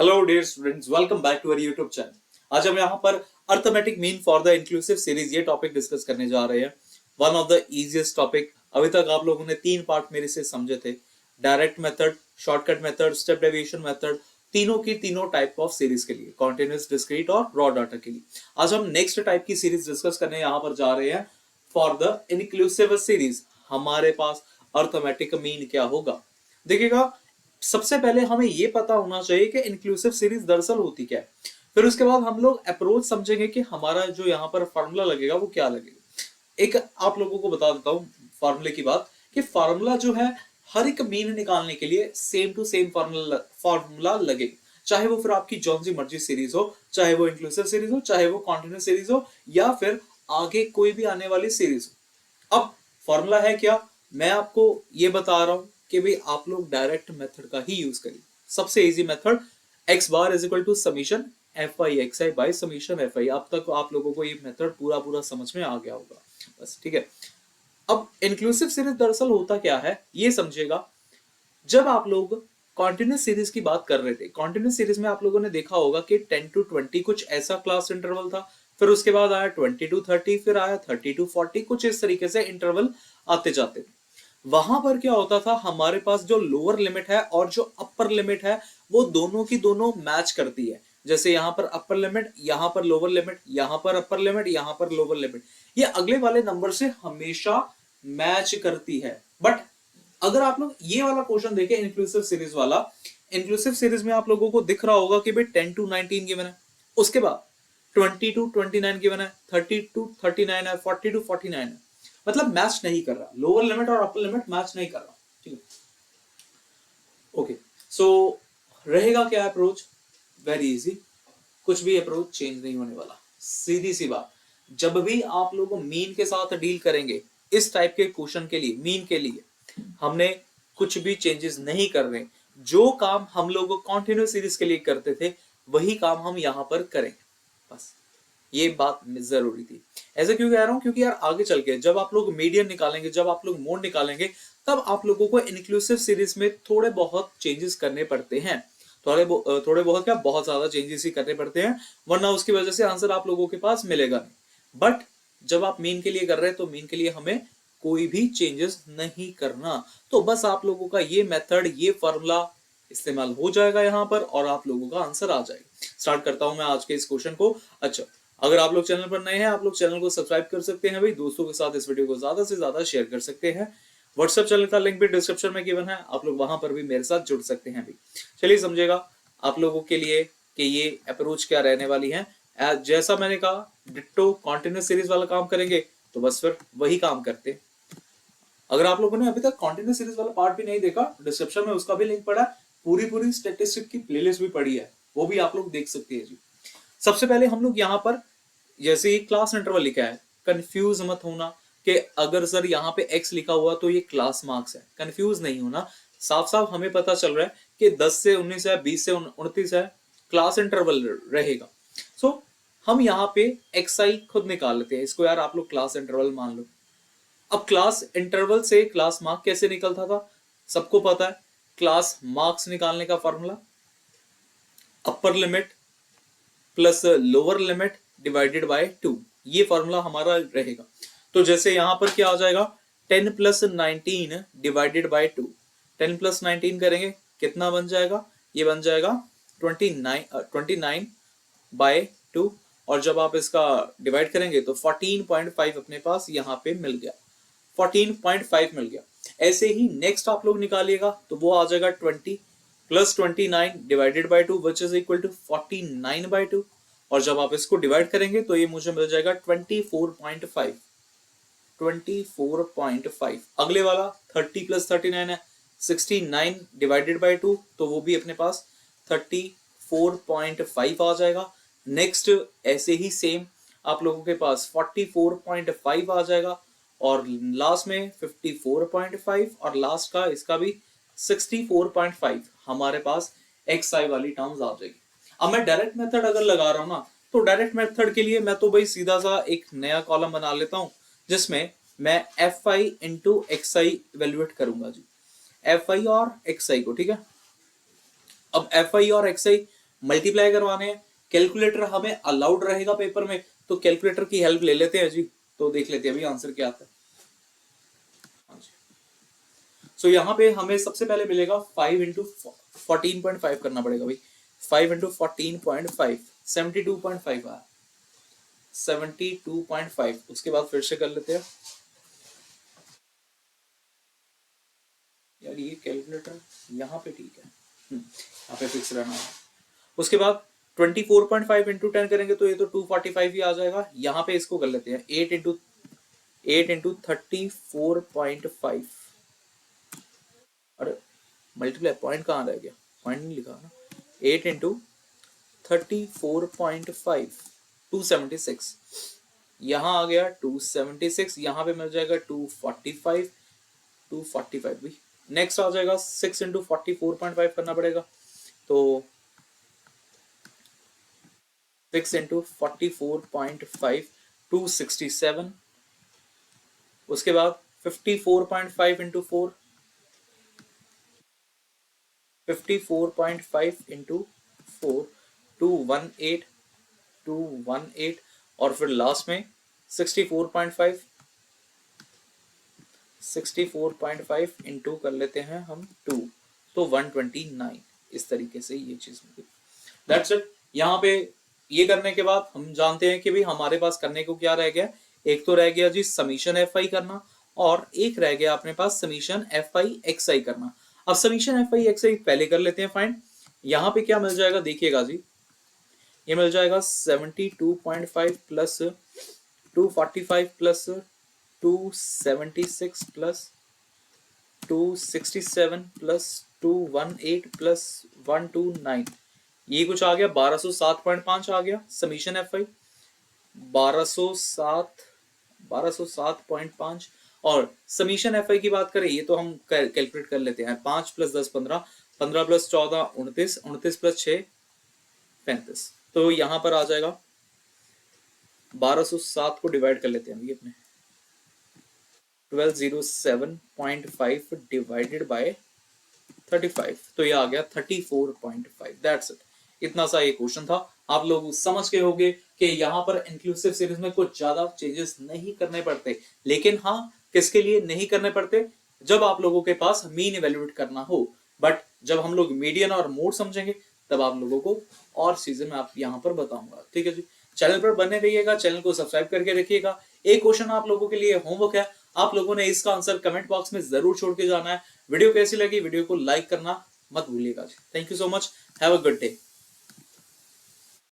Hello dear students, welcome back to our YouTube channel. आज हम यहाँ पर arithmetic mean for the inclusive series ये टॉपिक डिस्कस करने जा रहे हैं। One of the easiest topic. अभी तक आप लोगों ने तीन पार्ट मेरे से समझे थे, direct method, shortcut method, step deviation method. तीनों की तीनों टाइप ऑफ सीरीज के लिए, कॉन्टिन्यूस, डिस्क्रीट और रॉ डाटा के लिए। आज हम नेक्स्ट टाइप की सीरीज डिस्कस करने यहाँ पर जा रहे हैं फॉर द इनक्लूसिव सीरीज। हमारे पास अर्थमेटिक मीन क्या होगा, देखिएगा। सबसे पहले हमें यह पता होना चाहिए कि इंक्लूसिव सीरीज दरअसल होती क्या है। फिर उसके बाद हम लोग अप्रोच समझेंगे कि हमारा जो यहाँ पर फार्मूला लगेगा वो क्या लगेगा। एक आप लोगों को बता देता हूँ फार्मूले की बात, कि फार्मूला जो है हर एक मीन निकालने के लिए सेम टू सेम फार्मूला लगे, चाहे वो फिर आपकी जौन सी मर्जी सीरीज हो, चाहे वो इंक्लूसिव सीरीज हो, चाहे वो कॉन्टिन्यूस सीरीज हो, या फिर आगे कोई भी आने वाली सीरीज हो। अब फॉर्मूला है क्या, मैं आपको ये बता रहा हूं कि भाई आप लोग डायरेक्ट मेथड का ही यूज करिए। सबसे easy method, x bar is equal to summation f i x i by summation f i. अब तक आप लोगों को ये मेथड पूरा पूरा समझ में आ गया होगा, बस ठीक है। अब इंक्लूसिव सीरीज दरअसल होता क्या है ये समझिएगा। जब आप लोग कॉन्टिन्यूस सीरीज की बात कर रहे थे, कॉन्टिन्यूस सीरीज में आप लोगों ने देखा होगा कि 10 टू 20 कुछ ऐसा क्लास इंटरवल था, फिर उसके बाद आया 20 टू 30, फिर आया 30 टू 40, कुछ इस तरीके से इंटरवल आते जाते। वहां पर क्या होता था, हमारे पास जो लोअर लिमिट है और जो अपर लिमिट है वो दोनों की दोनों मैच करती है। जैसे यहाँ पर अपर लिमिट, यहाँ पर लोअर लिमिट, यहाँ पर अपर लिमिट, यहाँ पर लोअर लिमिट, ये अगले वाले नंबर से हमेशा मैच करती है। बट अगर आप लोग ये वाला क्वेश्चन देखें इंक्लूसिव सीरीज वाला, इंक्लूसिव सीरीज में आप लोगों को दिख रहा होगा कि भाई 10 टू 19 गिवन है, उसके बाद 20 टू 29 गिवन है, 30 टू 39 है, 40 टू 49 है। मतलब मैच नहीं कर रहा, लोअर लिमिट और अपर लिमिट मैच नहीं कर रहा, ठीक है। ओके, सो रहेगा क्या अप्रोच, वेरी इजी, कुछ भी अप्रोच चेंज नहीं होने वाला। सीधी सी बात, जब भी आप लोग मीन के साथ डील करेंगे इस टाइप के क्वेश्चन के लिए, मीन के लिए हमने कुछ भी चेंजेस नहीं कर रहे। जो काम हम लोग कॉन्टिन्यूस सीरीज के लिए करते थे वही काम हम यहां पर करेंगे, बस ये बात जरूरी थी। ऐसा क्यों कह रहा हूं, क्योंकि यार आगे चल के जब आप लोग मीडियन निकालेंगे, जब आप लोग मोड निकालेंगे, तब आप लोगों को इंक्लूसिव सीरीज में थोड़े बहुत चेंजेस करने पड़ते हैं। थोड़े बहुत क्या, बहुत ज्यादा चेंजेस ही करने पड़ते हैं, वरना उसकी वजह से आंसर आप लोगों के पास मिलेगा नहीं। बट जब आप मीन के लिए कर रहे हैं तो मीन के लिए हमें कोई भी चेंजेस नहीं करना। तो बस आप लोगों का ये मेथड, ये फॉर्मूला इस्तेमाल हो जाएगा यहाँ पर और आप लोगों का आंसर आ जाएगा। स्टार्ट करता हूं मैं आज के इस क्वेश्चन को। अच्छा, अगर आप लोग चैनल पर नए हैं, आप लोग चैनल को सब्सक्राइब कर सकते हैं भाई, दोस्तों के साथ इस वीडियो को ज्यादा से ज्यादा शेयर कर सकते हैं। व्हाट्सएप चैनल का लिंक भी डिस्क्रिप्शन में गिवन है, आप लोग वहां पर भी मेरे साथ जुड़ सकते हैं भी। चलिए समझेगा आप लोगों के लिए कि ये अप्रोच क्या रहने वाली है। जैसा मैंने कहा, डिट्टो कॉन्टिन्यूस सीरीज वाला काम करेंगे तो बस फिर वही काम करते। अगर आप लोगों ने अभी तक कॉन्टिन्यूस सीरीज वाला पार्ट भी नहीं देखा, डिस्क्रिप्शन में उसका भी लिंक पड़ा है, पूरी पूरी स्टैटिस्टिक की प्लेलिस्ट भी पड़ी है, वो भी आप लोग देख सकते हैं जी। सबसे पहले हम लोग यहाँ पर जैसे क्लास इंटरवल लिखा है, कंफ्यूज मत होना कि अगर सर यहाँ पे x लिखा हुआ तो ये क्लास मार्क्स है, कंफ्यूज नहीं होना। साफ साफ हमें पता चल रहा है कि 10 से 19 है, 20 से 29 है, क्लास इंटरवल रहेगा। सो हम यहाँ पे xi खुद निकाल लेते हैं, इसको यार आप लोग क्लास इंटरवल मान लो। अब क्लास इंटरवल से क्लास मार्क कैसे निकलता था, सबको पता है। क्लास मार्क्स निकालने का formula upper limit plus lower limit divided by 2, ये फॉर्मूला हमारा रहेगा। तो जैसे यहां पर क्या आ जाएगा, 10 प्लस 19 डिवाइडेड बाय 2, 10 प्लस 19 करेंगे कितना बन जाएगा, ये बन जाएगा 29 बाय 2, और जब आप इसका डिवाइड करेंगे तो 14.5 अपने पास यहाँ पे मिल गया, 14.5 मिल गया। ऐसे ही नेक्स्ट आप लोग निकालिएगा तो वो आ जाएगा 20 plus 29 divided by 2 which is equal to 49/2, और जब आप इसको डिवाइड करेंगे तो ये मुझे मिल जाएगा 24.5, 24.5। अगले वाला 30 प्लस 39 है, 69 डिवाइडेड बाय 2, तो वो भी अपने पास 34.5 आ जाएगा। नेक्स्ट ऐसे ही सेम आप लोगों के पास 44.5 आ जाएगा, और लास्ट में 54.5, और लास्ट का इसका भी 64.5 हमारे पास xi वाली टर्म्स आ जाएगी। अब मैं डायरेक्ट मेथड अगर लगा रहा हूं ना, तो डायरेक्ट मेथड के लिए मैं तो भाई सीधा सा एक नया कॉलम बना लेता हूं जिसमें मैं fi इंटू xi इवेल्युएट करूंगा जी, fi और xi को, ठीक है। अब fi और xi मल्टीप्लाई करवाने हैं, कैलकुलेटर हमें अलाउड रहेगा पेपर में, तो कैलकुलेटर की हेल्प ले लेते हैं जी। तो देख लेते हैं अभी आंसर क्या आता है। सो यहाँ पे हमें सबसे पहले मिलेगा 5 इंटू 14.5 करना पड़ेगा भाई। 5 इंटू 14.5 72.5 आया, 72.5। उसके बाद फिर से कर लेते हैं यार, ये कैलकुलेटर यहाँ पे ठीक है, यहाँ पे फिक्स रहना है। उसके बाद 24.5 इंटू 10 करेंगे तो ये तो 245 ही आ जाएगा। यहाँ पे इसको कर लेते हैं 8 इंटू 34.5। अरे मल्टीप्लाई पॉइंट कहाँ रह गया, पॉइंट नहीं लिखा ना। 8 इंटू 34.5 276, यहाँ आ गया 276, यहाँ पे मिल जाएगा 245 भी। नेक्स्ट आ जाएगा 6 इंटू 44.5 करना पड़ेगा, तो 6 इंटू 44.5 267। उसके बाद 54.5 इंटू 4 54.5 इंटू 4 218 और फिर लास्ट में 64.5 इंटू कर लेते हैं हम 2, तो 129। इस तरीके से ये चीज होगी। That's it. यहाँ पे ये करने के बाद हम जानते हैं कि भाई हमारे पास करने को क्या रह गया। एक तो रह गया जी समीशन एफ आई करना, और एक रह गया अपने पास समीशन एफ आई एक्स आई करना। अब समीशन एफ आई एक्स आई पहले कर लेते हैं फाइंड। यहाँ पे क्या मिल जाएगा देखिएगा जी, ये मिल जाएगा 72.5 plus 245 plus 276 plus 267 plus 218 plus 129, ये कुछ आ गया 1207.5 आ गया समीशन एफ आई 1207.5। और समीशन एफ आई की बात करें, ये तो हम कैलकुलेट कर लेते हैं। 5 प्लस 10 15, 15 प्लस 14 29, 29 प्लस 6 35, तो यहाँ पर आ जाएगा 1207 को डिवाइड कर लेते हैं अपने 1207.5 डिवाइडेड बाय 35, तो ये आ गया 34.5। That's it. इतना सा ये क्वेश्चन था। आप लोग समझ गए होंगे कि यहाँ पर इंक्लूसिव सीरीज में कुछ ज्यादा चेंजेस नहीं करने पड़ते, लेकिन हाँ किसके लिए नहीं करने पड़ते, जब आप लोगों के पास मीन इवेल्युएट करना हो। बट जब हम लोग मीडियन और मोड समझेंगे तब आप लोगों को और चीजें मैं आप यहाँ पर बताऊंगा। ठीक है जी, चैनल पर बने रहिएगा, चैनल को सब्सक्राइब करके रखिएगा। एक क्वेश्चन आप लोगों के लिए होमवर्क है, आप लोगों ने इसका आंसर कमेंट बॉक्स में जरूर छोड़ के जाना है। वीडियो कैसी लगी, वीडियो को लाइक करना मत भूलिएगा। Thank you so much, have a good day.